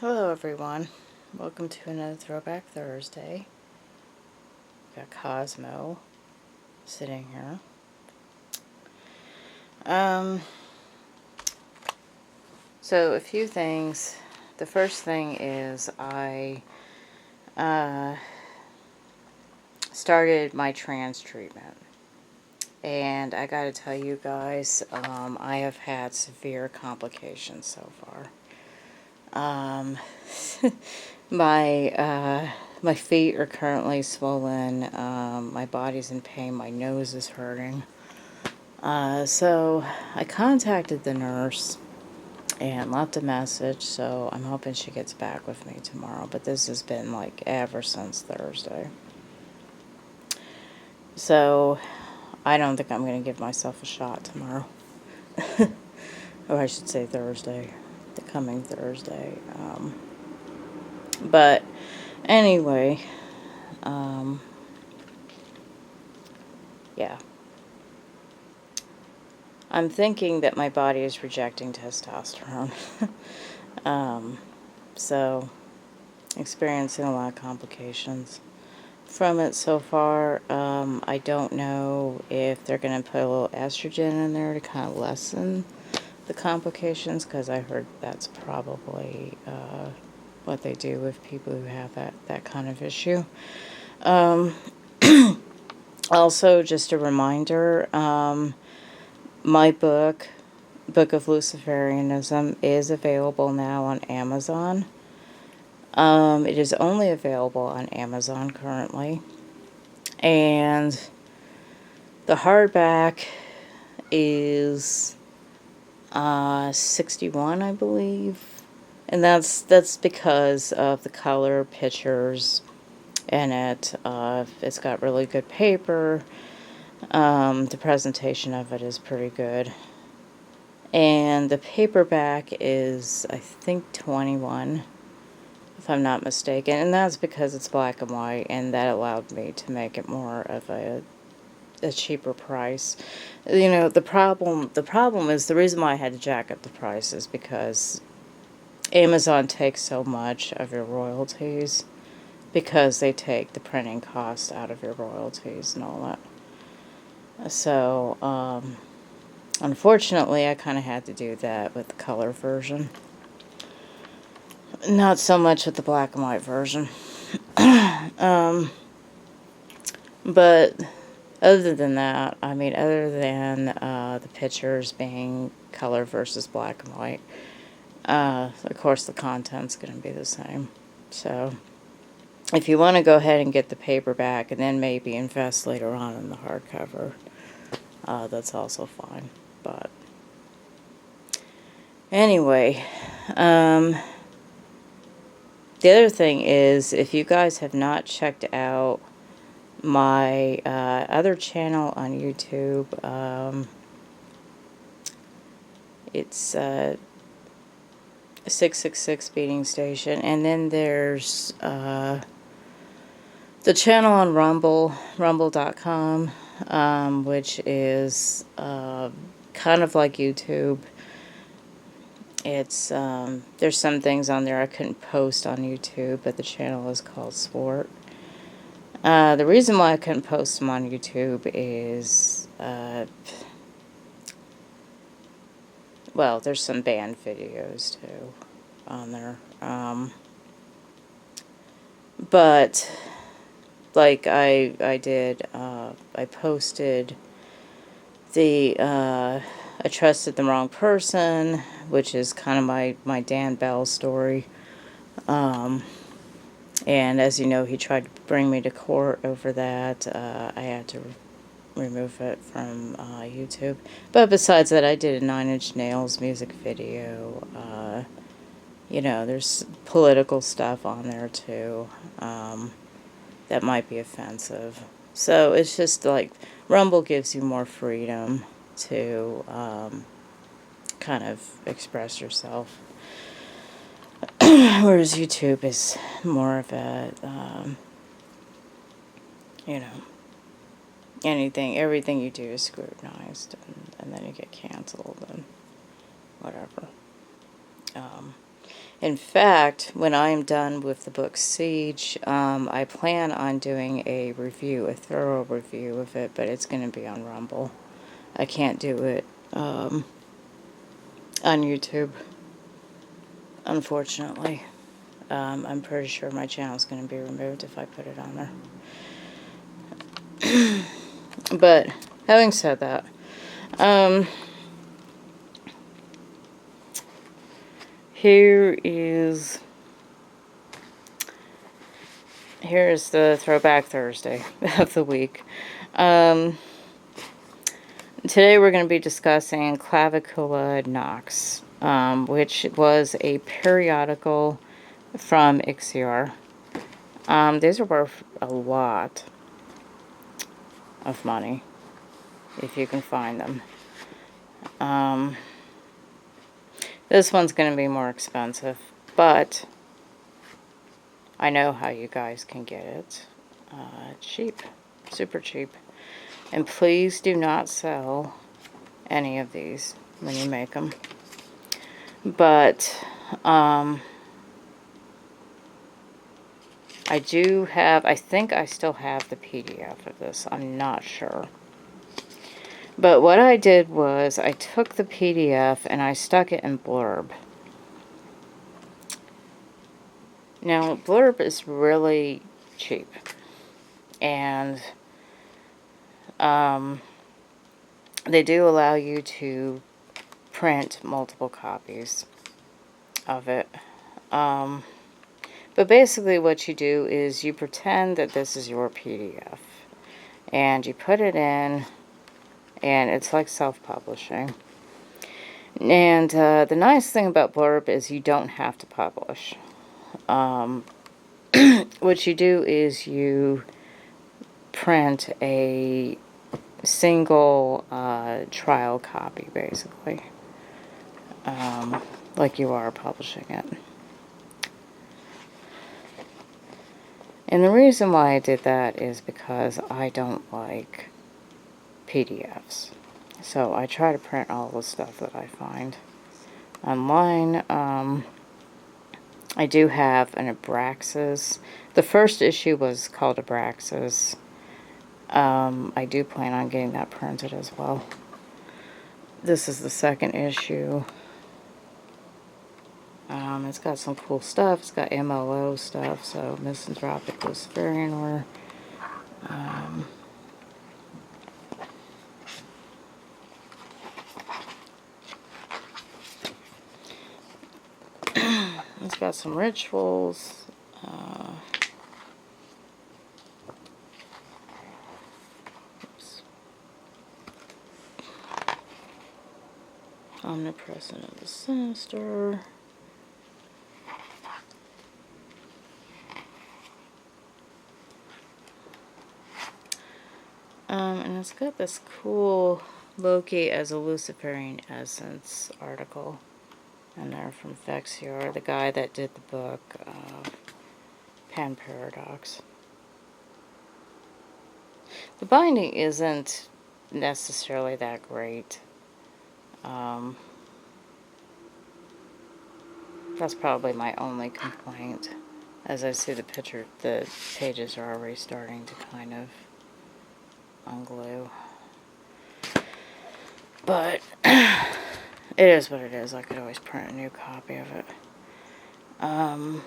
Hello everyone, welcome to another Throwback Thursday. Got Cosmo sitting here. So a few things. The first thing is I started my trans treatment. And I gotta tell you guys, I have had severe complications so far. My feet are currently swollen, my body's in pain, my nose is hurting. So I contacted the nurse and left a message, so I'm hoping she gets back with me tomorrow, but this has been like ever since Thursday. So I don't think I'm going to give myself a shot tomorrow. Or I should say Thursday, the coming Thursday. But anyway, yeah. I'm thinking that my body is rejecting testosterone. So, experiencing a lot of complications from it so far. I don't know if they're going to put a little estrogen in there to kind of lessen the complications, because I heard that's probably what they do with people who have that kind of issue. Also, just a reminder, my book of Luciferianism, is available now on Amazon. It is only available on Amazon currently. And the hardback is $61, I believe. And that's because of the color pictures in it. It's got really good paper. The presentation of it is pretty good. And the paperback is, I think, $21, if I'm not mistaken. And that's because it's black and white, and that allowed me to make it more of a cheaper price. You know, the problem is, the reason why I had to jack up the price is because Amazon takes so much of your royalties, because they take the printing cost out of your royalties and all that. So, unfortunately, I kind of had to do that with the color version. Not so much with the black and white version. But other than that, I mean, other than the pictures being color versus black and white, of course the content's going to be the same. So, if you want to go ahead and get the paperback and then maybe invest later on in the hardcover, that's also fine. But anyway, the other thing is, if you guys have not checked out my other channel on YouTube, it's 666 Beating Station, and then there's the channel on rumble.com, which is kind of like YouTube. It's there's some things on there I couldn't post on YouTube, but the channel is called Sport. The reason why I couldn't post them on YouTube is, well, there's some banned videos too on there. But like I did, I posted the I trusted the wrong person, which is kind of my Dan Bell story. And as you know, he tried to bring me to court over that. I had to remove it from YouTube. But besides that, I did a 9 Inch Nails music video. You know, there's political stuff on there too that might be offensive. So it's just like, Rumble gives you more freedom to kind of express yourself. Whereas YouTube is more of a, you know, everything you do is scrutinized, and then you get canceled and whatever. In fact, when I am done with the book Siege, I plan on doing a review, a thorough review of it, but it's going to be on Rumble. I can't do it on YouTube, unfortunately. I'm pretty sure my channel is going to be removed if I put it on there. But having said that, here's the Throwback Thursday of the week. Today we're going to be discussing Clavicula Nox, which was a periodical from Ixiar. These are worth a lot of money, if you can find them. This one's going to be more expensive, but I know how you guys can get it. Cheap. Super cheap. And please do not sell any of these when you make them. But, I do have, I think I still have the PDF of this. I'm not sure. But what I did was I took the PDF and I stuck it in Blurb. Now, Blurb is really cheap. And they do allow you to print multiple copies of it. But basically what you do is you pretend that this is your PDF. And you put it in, and it's like self-publishing. And the nice thing about Blurb is you don't have to publish. What you do is you print a single trial copy, basically, like you are publishing it. And the reason why I did that is because I don't like PDFs. So I try to print all the stuff that I find online. I do have an Abraxas. The first issue was called Abraxas. I do plan on getting that printed as well. This is the second issue. It's got some cool stuff. It's got MLO stuff, so Misanthropic Luciferian Order. It's got some rituals. Omnipresent of the Sinister. And it's got this cool Loki as a Luciferian Essence article. And they're from Vexior, the guy that did the book, Pan Paradox. The binding isn't necessarily that great. That's probably my only complaint. As I see the picture, the pages are already starting to kind of unglue. But it is what it is. I could always print a new copy of it. And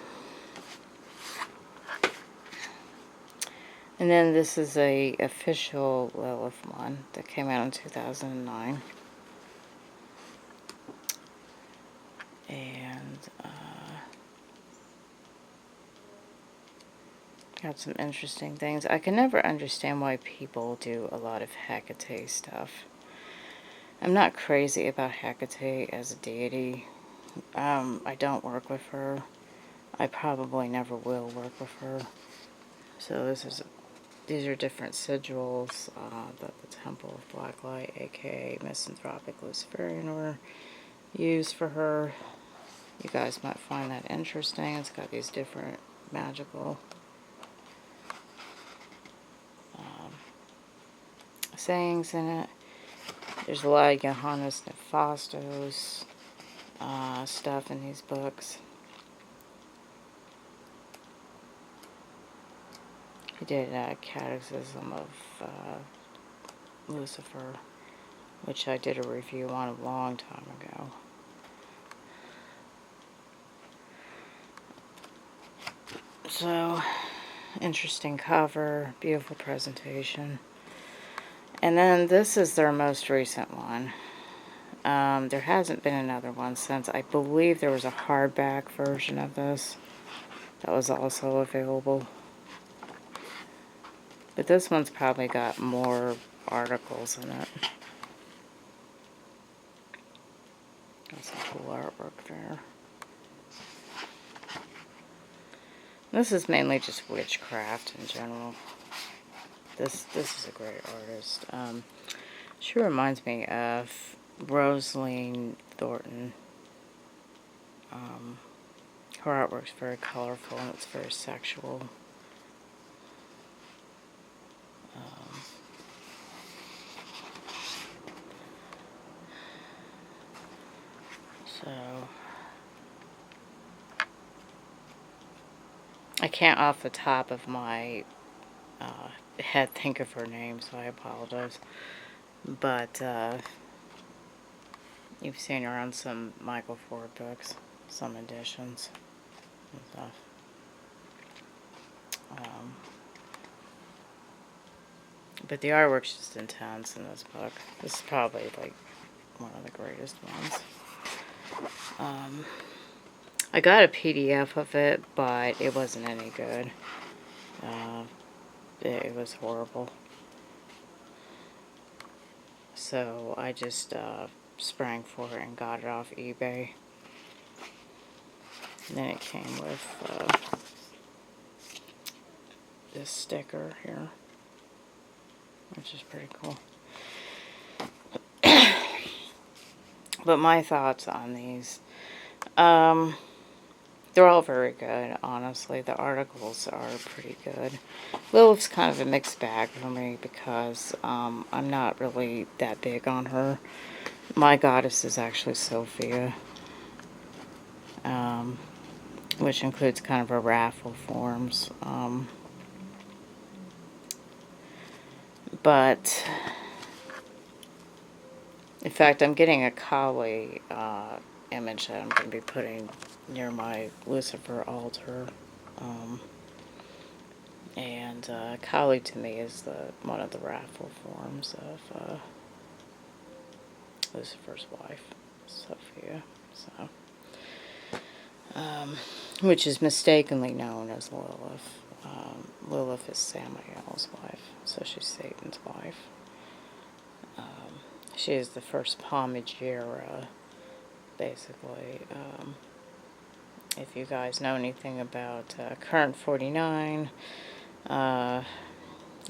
then this is a official Lilith one that came out in 2009. And got some interesting things. I can never understand why people do a lot of Hecate stuff. I'm not crazy about Hecate as a deity. I don't work with her. I probably never will work with her. So these are different sigils that the Temple of Blacklight, aka Misanthropic Luciferian Order, use for her. You guys might find that interesting. It's got these different magical sayings in it. There's a lot of Johannes Nephastos stuff in these books. He did a Catechism of Lucifer, which I did a review on a long time ago. So, interesting cover, beautiful presentation. And then this is their most recent one. There hasn't been another one since. I believe there was a hardback version of this that was also available. But this one's probably got more articles in it. Got some cool artwork there. This is mainly just witchcraft in general. This is a great artist. She reminds me of Rosaline Thornton. Her artwork's very colorful and it's very sexual. So I can't off the top of my head think of her name, so I apologize. But you've seen her on some Michael Ford books, some editions and stuff. But the artwork's just intense in this book. This is probably like one of the greatest ones. I got a PDF of it, but it wasn't any good. It was horrible. So I just sprang for it and got it off eBay. And then it came with this sticker here, which is pretty cool. But my thoughts on these, they're all very good, honestly. The articles are pretty good. Lilith's kind of a mixed bag for me because I'm not really that big on her. My goddess is actually Sophia, which includes kind of her wrathful forms. But, in fact, I'm getting a Kali image that I'm going to be putting near my Lucifer altar. And Kali to me is one of the wrathful forms of Lucifer's wife, Sophia. So, which is mistakenly known as Lilith. Lilith is Samael's wife, so she's Satan's wife. She is the first Pomegera, basically. If you guys know anything about Current 49,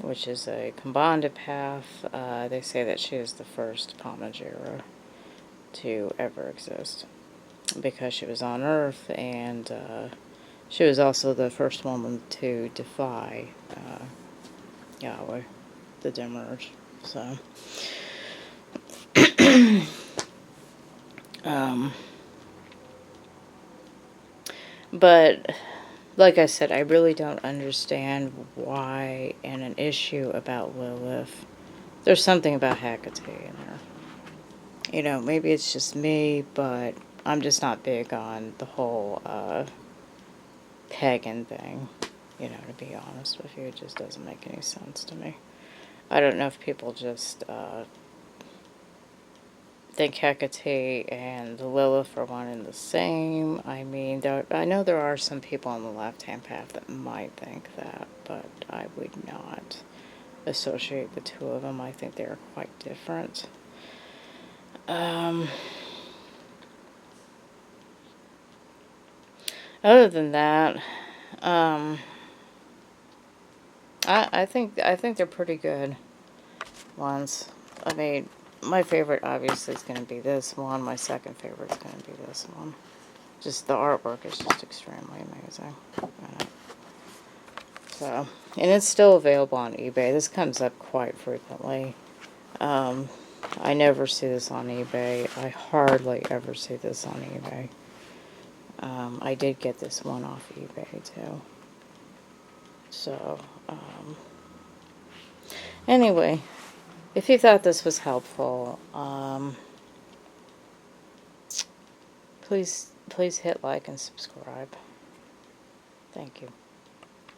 which is a combined path, they say that she is the first Pomegera to ever exist, because she was on Earth, and she was also the first woman to defy Yahweh, the Demerge. So, but like I said, I really don't understand why in an issue about Lilith, there's something about Hecate in there. You know, maybe it's just me, but I'm just not big on the whole pagan thing. You know, to be honest with you, it just doesn't make any sense to me. I don't know if people just think Hecate and the Lilith are one and the same. I mean, I know there are some people on the left-hand path that might think that, but I would not associate the two of them. I think they're quite different. Other than that, I think they're pretty good ones. I mean, my favorite obviously is going to be this one. My second favorite is going to be this one. Just the artwork is just extremely amazing. So, and it's still available on eBay. This comes up quite frequently. I never see this on eBay. I hardly ever see this on eBay. I did get this one off eBay too. So, anyway, if you thought this was helpful, please hit like and subscribe. Thank you.